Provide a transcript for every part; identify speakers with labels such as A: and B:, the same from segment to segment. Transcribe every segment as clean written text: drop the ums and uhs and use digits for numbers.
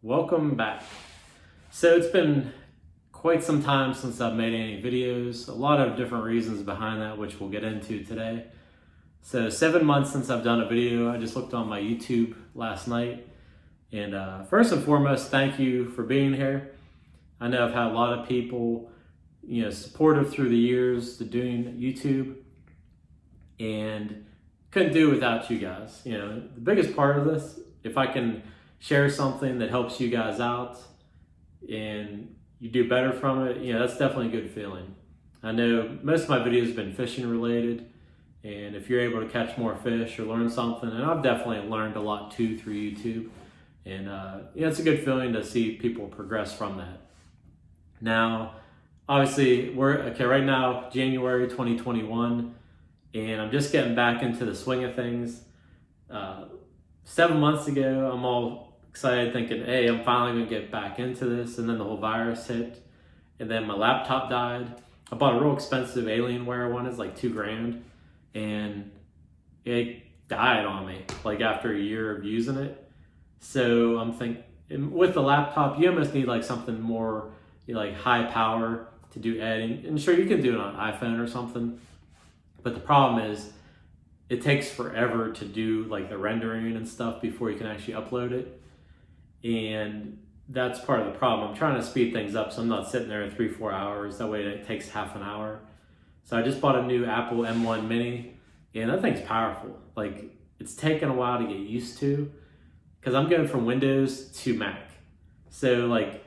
A: Welcome back. So it's been quite some time since I've made any videos. A lot of different reasons behind that, which we'll get into today. So 7 months since I've done a video. I just looked on my YouTube last night. And first and foremost, thank you for being here. I know I've had a lot of people, supportive through the years to doing YouTube, and couldn't do it without you guys. The biggest part of this, if I can share something that helps you guys out and you do better from it, that's definitely a good feeling. I know most of my videos have been fishing related, and if you're able to catch more fish or learn something, and I've definitely learned a lot too through YouTube, and it's a good feeling to see people progress from that. Now, obviously, right now, January 2021, and I'm just getting back into the swing of things. 7 months ago, I'm all excited thinking, hey, I'm finally gonna get back into this, and then the whole virus hit, and then my laptop died. I bought a real expensive Alienware one, it's like $2,000, and it died on me, like after a year of using it. So I'm thinking, with the laptop, you almost need like something more like high power to do editing, and sure, you can do it on an iPhone or something, but the problem is it takes forever to do like the rendering and stuff before you can actually upload it. And that's part of the problem. I'm trying to speed things up so I'm not sitting there 3-4 hours. That way it takes half an hour. So I just bought a new Apple M1 Mini, and that thing's powerful. Like, it's taken a while to get used to because I'm going from Windows to Mac. So like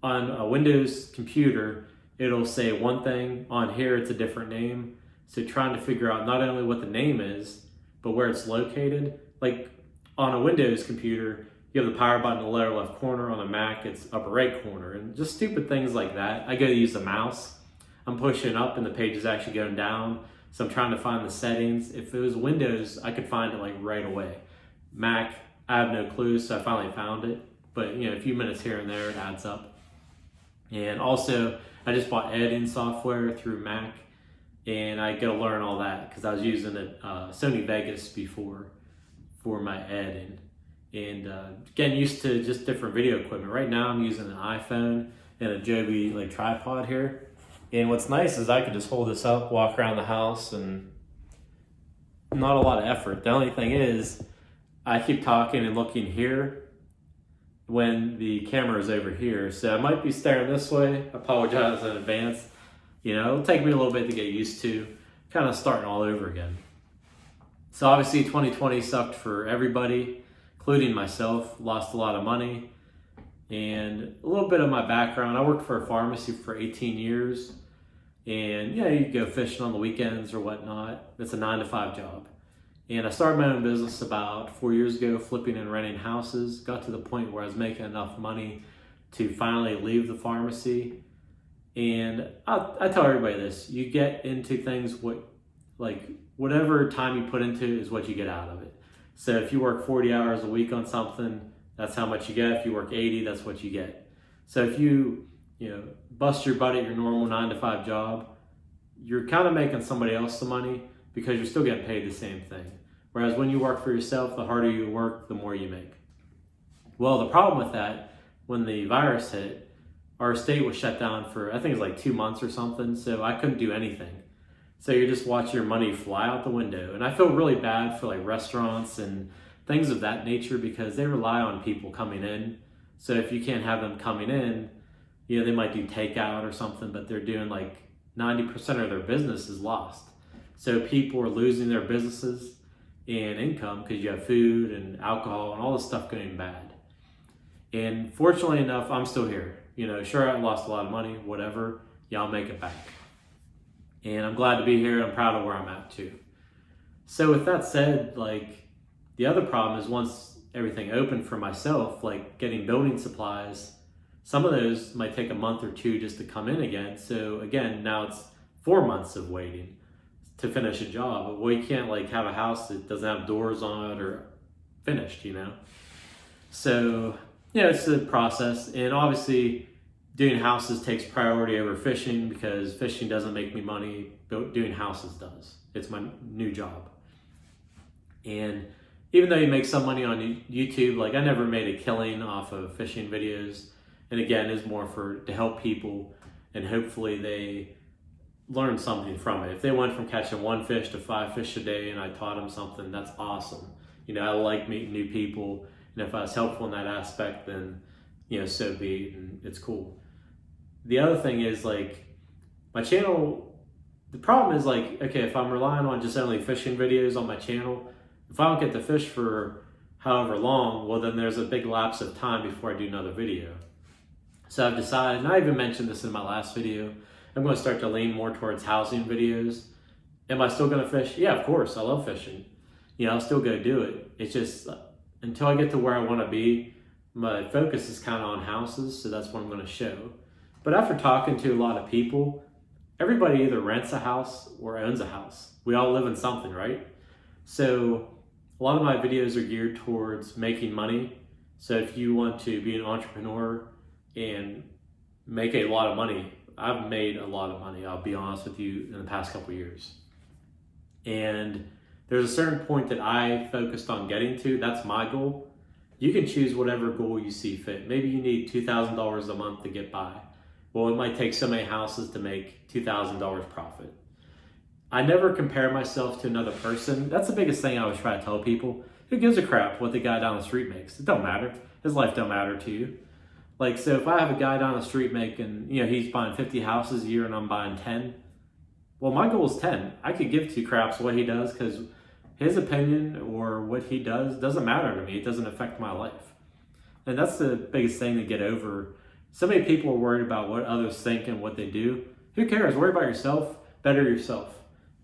A: on a Windows computer, it'll say one thing. On here, it's a different name. So trying to figure out not only what the name is, but where it's located. Like on a Windows computer, you have the power button in the lower left corner. On a Mac, it's upper right corner. And just stupid things like that. I go to use the mouse. I'm pushing up and the page is actually going down. So I'm trying to find the settings. If it was Windows, I could find it like right away. Mac, I have no clue, so I finally found it. But a few minutes here and there, it adds up. And also, I just bought editing software through Mac. And I got to learn all that because I was using Sony Vegas before for my editing, and getting used to just different video equipment. Right now I'm using an iPhone and a Joby like tripod here, and what's nice is I can just hold this up, walk around the house, and not a lot of effort. The only thing is I keep talking and looking here when the camera is over here, so I might be staring this way. I apologize in advance. It'll take me a little bit to get used to, kind of starting all over again. So obviously 2020 sucked for everybody, including myself. Lost a lot of money. And a little bit of my background, I worked for a pharmacy for 18 years. And you go fishing on the weekends or whatnot. It's a 9-to-5 job. And I started my own business about 4 years ago, flipping and renting houses. Got to the point where I was making enough money to finally leave the pharmacy. And I tell everybody this: you get into things whatever time you put into it is what you get out of it. So if you work 40 hours a week on something, that's how much you get. If you work 80, that's what you get. So if you bust your butt at your normal 9-to-5 job, you're kind of making somebody else the money because you're still getting paid the same thing. Whereas when you work for yourself, the harder you work, the more you make. Well, the problem with that, when the virus hit, our state was shut down for, I think it was like 2 months or something, so I couldn't do anything. So you just watch your money fly out the window. And I feel really bad for like restaurants and things of that nature because they rely on people coming in. So if you can't have them coming in, they might do takeout or something, but they're doing like 90% of their business is lost. So people are losing their businesses and income because you have food and alcohol and all this stuff going bad. And fortunately enough, I'm still here. Sure, I lost a lot of money, whatever. I'll make it back. And I'm glad to be here. I'm proud of where I'm at too. So with that said, like, the other problem is once everything opened for myself, like getting building supplies, some of those might take a month or two just to come in again. So again, now it's 4 months of waiting to finish a job. Well, you can't like have a house that doesn't have doors on it or finished, So it's the process, and obviously doing houses takes priority over fishing because fishing doesn't make me money, but doing houses does. It's my new job. And even though you make some money on YouTube, like I never made a killing off of fishing videos. And again, it's more to help people, and hopefully they learn something from it. If they went from catching 1 fish to 5 fish a day and I taught them something, that's awesome. You know, I like meeting new people, and if I was helpful in that aspect, then, you know, so be it, and it's cool. The other thing is, like, my channel, the problem is, like, okay, if I'm relying on just only fishing videos on my channel, if I don't get to fish for however long, well, then there's a big lapse of time before I do another video. So I've decided, and I even mentioned this in my last video, I'm going to start to lean more towards housing videos. Am I still going to fish? Yeah, of course. I love fishing. You know, I'll still go do it. It's just until I get to where I want to be, my focus is kind of on houses, so that's what I'm going to show. But after talking to a lot of people, everybody either rents a house or owns a house. We all live in something, right? So a lot of my videos are geared towards making money. So if you want to be an entrepreneur and make a lot of money, I've made a lot of money, I'll be honest with you, in the past couple of years. And there's a certain point that I focused on getting to. That's my goal. You can choose whatever goal you see fit. Maybe you need $2,000 a month to get by. Well, it might take so many houses to make $2,000 profit. I never compare myself to another person. That's the biggest thing I always try to tell people. Who gives a crap what the guy down the street makes? It don't matter. His life don't matter to you. Like, so if I have a guy down the street making, you know, he's buying 50 houses a year and I'm buying 10, well, my goal is 10. I could give 2 craps what he does, because his opinion or what he does doesn't matter to me. It doesn't affect my life. And that's the biggest thing to get over. So many people are worried about what others think and what they do. Who cares? Worry about yourself, better yourself.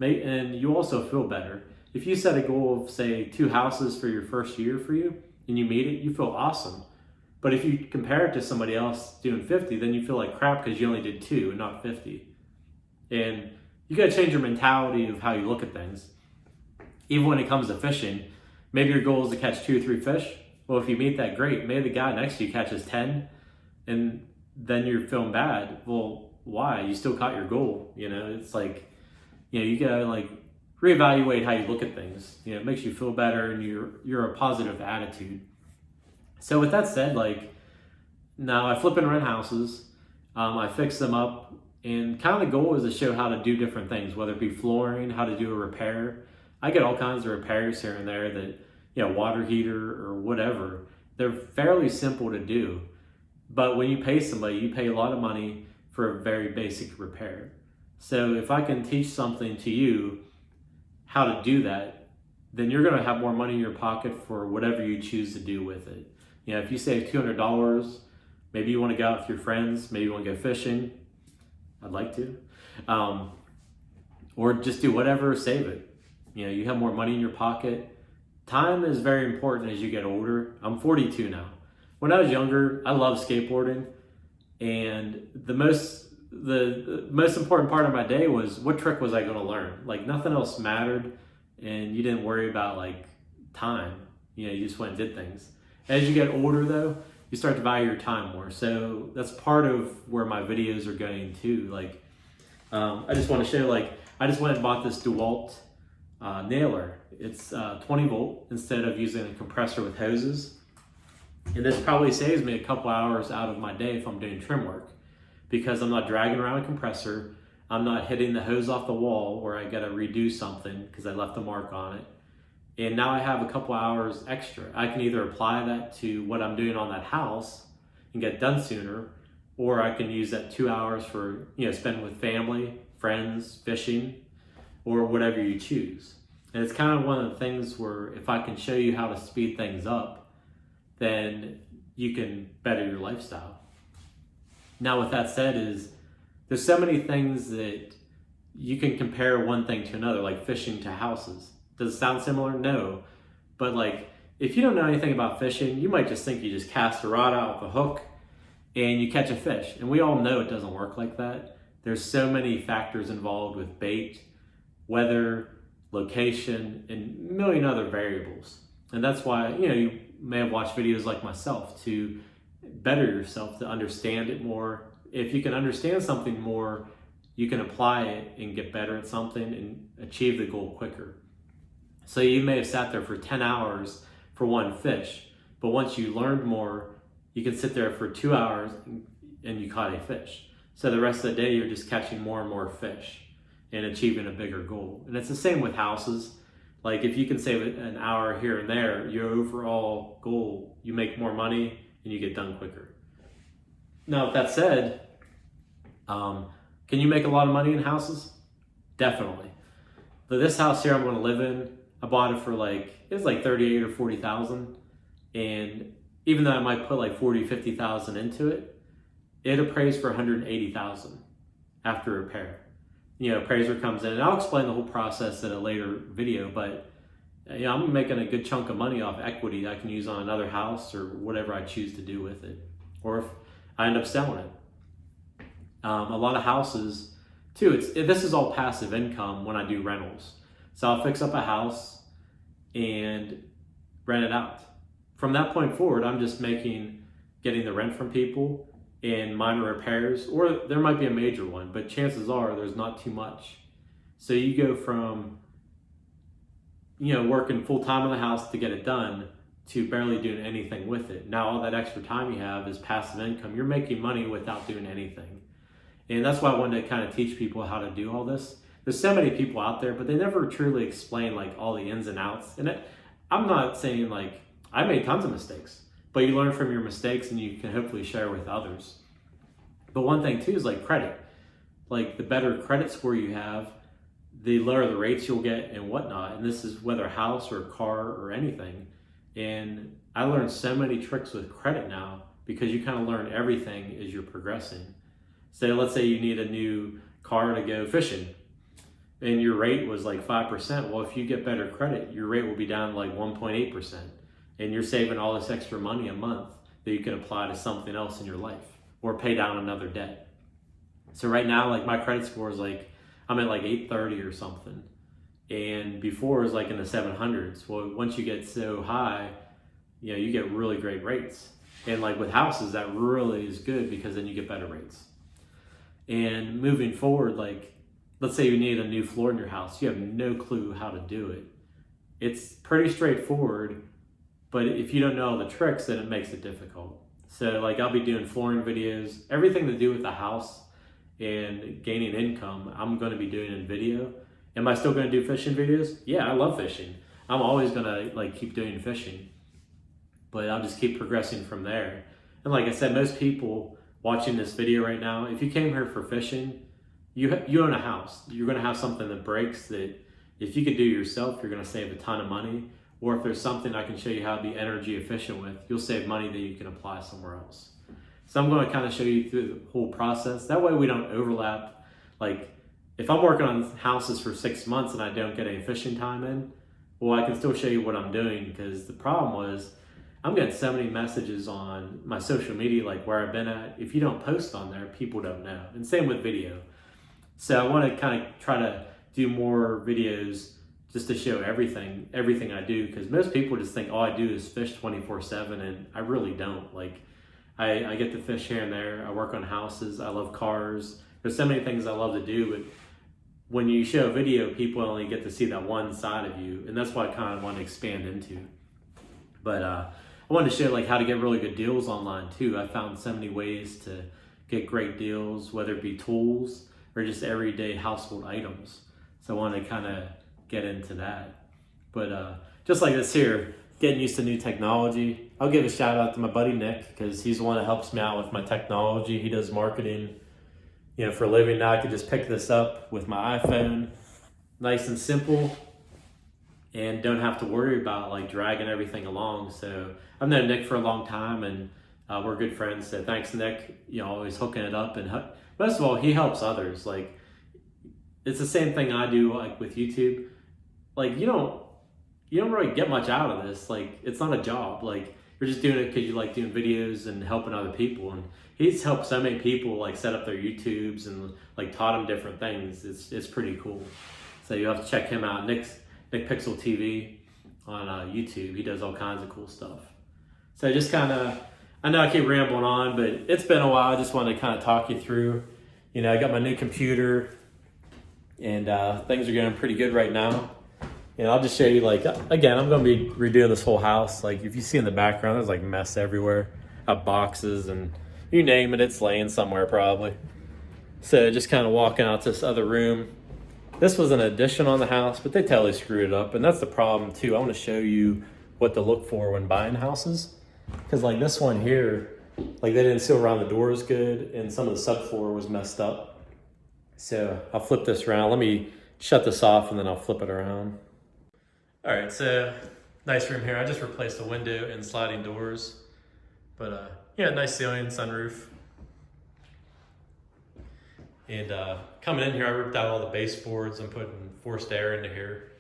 A: And you also feel better. If you set a goal of, say, 2 houses for your first year for you, and you meet it, you feel awesome. But if you compare it to somebody else doing 50, then you feel like crap because you only did 2 and not 50. And you got to change your mentality of how you look at things. Even when it comes to fishing, maybe your goal is to catch 2 or 3 fish. Well, if you meet that, great. Maybe the guy next to you catches 10, and then you're feeling bad. Well, why? You still caught your goal. You know, it's like, you know, you got to like reevaluate how you look at things. You know, it makes you feel better, and you're a positive attitude. So with that said, like, now I flip and rent houses, I fix them up, and kind of the goal is to show how to do different things, whether it be flooring, how to do a repair. I get all kinds of repairs here and there that, you know, water heater or whatever. They're fairly simple to do, but when you pay somebody, you pay a lot of money for a very basic repair. So if I can teach something to you, how to do that, then you're going to have more money in your pocket for whatever you choose to do with it. You know, if you save $200, maybe you want to go out with your friends, maybe you want to go fishing. I'd like to. Or just do whatever, save it. You know, you have more money in your pocket. Time is very important as you get older. I'm 42 now. When I was younger, I loved skateboarding. And the most important part of my day was, what trick was I going to learn? Like, nothing else mattered. And you didn't worry about, like, time. You know, you just went and did things. As you get older, though, you start to value your time more. So that's part of where my videos are going too. Like, I just want to show, like, I just went and bought this DeWalt nailer. It's 20 volt instead of using a compressor with hoses. And this probably saves me a couple hours out of my day if I'm doing trim work, because I'm not dragging around a compressor. I'm not hitting the hose off the wall where I got to redo something because I left a mark on it. And now I have a couple hours extra. I can either apply that to what I'm doing on that house and get done sooner, or I can use that 2 hours for, you know, spend with family, friends, fishing, or whatever you choose. And it's kind of one of the things where if I can show you how to speed things up, then you can better your lifestyle. Now, with that said, there's so many things that you can compare one thing to another, like fishing to houses. Does it sound similar? No. But like, if you don't know anything about fishing, you might just think you just cast a rod out with a hook and you catch a fish. And we all know it doesn't work like that. There's so many factors involved with bait, weather, location, and a million other variables. And that's why, you know, you may have watched videos like myself to better yourself, to understand it more. If you can understand something more, you can apply it and get better at something and achieve the goal quicker. So you may have sat there for 10 hours for one fish, but once you learned more, you can sit there for 2 hours and you caught a fish. So the rest of the day, you're just catching more and more fish and achieving a bigger goal. And it's the same with houses. Like if you can save an hour here and there, your overall goal, you make more money and you get done quicker. Now, with that said, can you make a lot of money in houses? Definitely. But this house here I'm going to live in, I bought it for it was like 38 or 40,000. And even though I might put like 40, 50,000 into it, it appraised for 180,000 after repair. Appraiser comes in, and I'll explain the whole process in a later video, but I'm making a good chunk of money off equity I can use on another house or whatever I choose to do with it, or if I end up selling it. A lot of houses, too, this is all passive income when I do rentals. So I'll fix up a house and rent it out. From that point forward, I'm just getting the rent from people and minor repairs, or there might be a major one, but chances are there's not too much. So you go from, working full time on the house to get it done to barely doing anything with it. Now all that extra time you have is passive income. You're making money without doing anything. And that's why I wanted to kind of teach people how to do all this. There's so many people out there, but they never truly explain all the ins and outs. And I'm not saying I made tons of mistakes, but you learn from your mistakes and you can hopefully share with others. But one thing too is credit. The better credit score you have, the lower the rates you'll get and whatnot. And this is whether a house or a car or anything. And I learned so many tricks with credit now because you kind of learn everything as you're progressing. So let's say you need a new car to go fishing and your rate was 5%. Well, if you get better credit, your rate will be down 1.8%. And you're saving all this extra money a month that you can apply to something else in your life or pay down another debt. So right now, my credit score is I'm at 830 or something. And before it was in the 700s. Well, once you get so high, you get really great rates. And with houses, that really is good because then you get better rates. And moving forward, let's say you need a new floor in your house. You have no clue how to do it. It's pretty straightforward. But if you don't know all the tricks, then it makes it difficult. So I'll be doing flooring videos, everything to do with the house and gaining income, I'm going to be doing in video. Am I still going to do fishing videos? Yeah, I love fishing. I'm always going to keep doing fishing, but I'll just keep progressing from there. And like I said, most people watching this video right now, if you came here for fishing, you own a house. You're going to have something that breaks that if you could do yourself, you're going to save a ton of money. Or if there's something I can show you how to be energy efficient with, you'll save money that you can apply somewhere else. So I'm going to kind of show you through the whole process. That way we don't overlap. If I'm working on houses for 6 months and I don't get any fishing time in, well, I can still show you what I'm doing because the problem was I'm getting so many messages on my social media, where I've been at. If you don't post on there, people don't know. And same with video. So I want to kind of try to do more videos just to show everything I do, because most people just think all I do is fish 24/7, and I really don't. I get to fish here and there. I work on houses. I love cars. There's so many things I love to do, but when you show a video, people only get to see that one side of you, and that's what I kind of want to expand into. But I wanted to show how to get really good deals online too. I found so many ways to get great deals, whether it be tools or just everyday household items. So I wanted to kind of get into that. But just like this here, getting used to new technology. I'll give a shout out to my buddy Nick because he's the one that helps me out with my technology. He does marketing, for a living. Now I can just pick this up with my iPhone, nice and simple, and don't have to worry about dragging everything along. So I've known Nick for a long time, and we're good friends. So thanks, Nick. Always hooking it up, and most of all, he helps others. It's the same thing I do with YouTube. You don't really get much out of this. It's not a job. You're just doing it because you like doing videos and helping other people. And he's helped so many people set up their YouTubes and taught them different things. It's pretty cool. So you have to check him out, Nick Pixel TV on YouTube. He does all kinds of cool stuff. So just kind of, I know I keep rambling on, but it's been a while. I just wanted to kind of talk you through. I got my new computer, and things are going pretty good right now. And I'll just show you, like, again, I'm going to be redoing this whole house. Like, if you see in the background, there's like mess everywhere. I have boxes and you name it, it's laying somewhere probably. So just kind of walking out to this other room. This was an addition on the house, but they totally screwed it up. And that's the problem too. I want to show you what to look for when buying houses. Because like this one here, like they didn't seal around the doors good and some of the subfloor was messed up. So I'll flip this around. Let me shut this off and then I'll flip it around. All right, so nice room here. I just replaced the window and sliding doors. But yeah, nice ceiling, sunroof. And coming in here, I ripped out all the baseboards and putting forced air into here,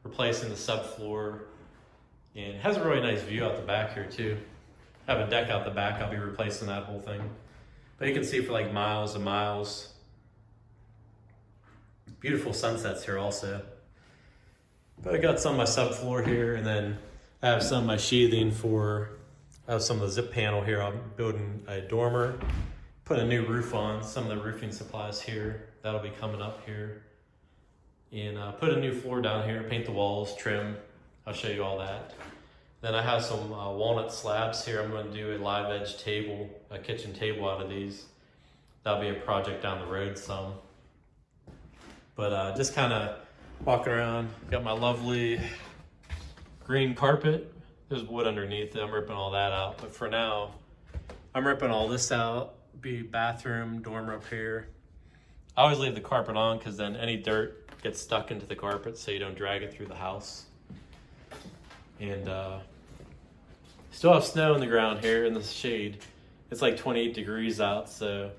A: replacing the subfloor. And it has a really nice view out the back here too. I have a deck out the back. I'll be replacing that whole thing. But you can see for like miles and miles. Beautiful sunsets here also. But I got some of my subfloor here, and then I have some of my sheathing for, I have some of the zip panel here. I'm building a dormer, put a new roof on, some of the roofing supplies here. That'll be coming up here. And put a new floor down here, paint the walls, trim. I'll show you all that. Then I have some walnut slabs here. I'm going to do a live edge table, a kitchen table out of these. That'll be a project down the road some. But just kind of walking around, got my lovely green carpet. There's wood underneath it. I'm ripping all that out. But for now, I'm ripping all this out. Be bathroom, dormer up here. I always leave the carpet on because then any dirt gets stuck into the carpet so you don't drag it through the house. And still have snow on the ground here in the shade. It's like 28 degrees out, so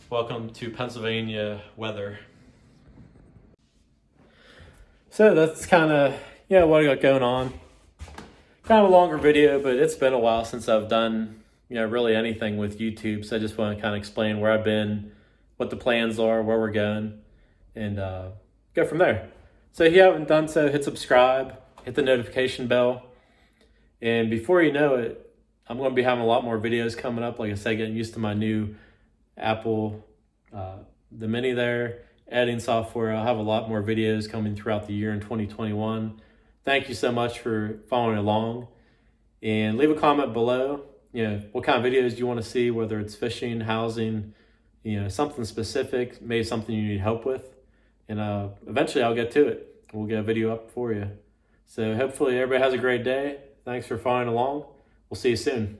A: welcome to Pennsylvania weather. So that's kind of, what I got going on. Kind of a longer video, but it's been a while since I've done, really anything with YouTube. So I just want to kind of explain where I've been, what the plans are, where we're going, and go from there. So if you haven't done so, hit subscribe, hit the notification bell. And before you know it, I'm going to be having a lot more videos coming up. Like I said, getting used to my new Apple, the Mini there. Editing software. I'll have a lot more videos coming throughout the year in 2021. Thank you so much for following along, and leave a comment below. What kind of videos do you want to see, whether it's fishing, housing, something specific, maybe something you need help with, and eventually I'll get to it. We'll get a video up for you. So hopefully everybody has a great day. Thanks for following along. We'll see you soon.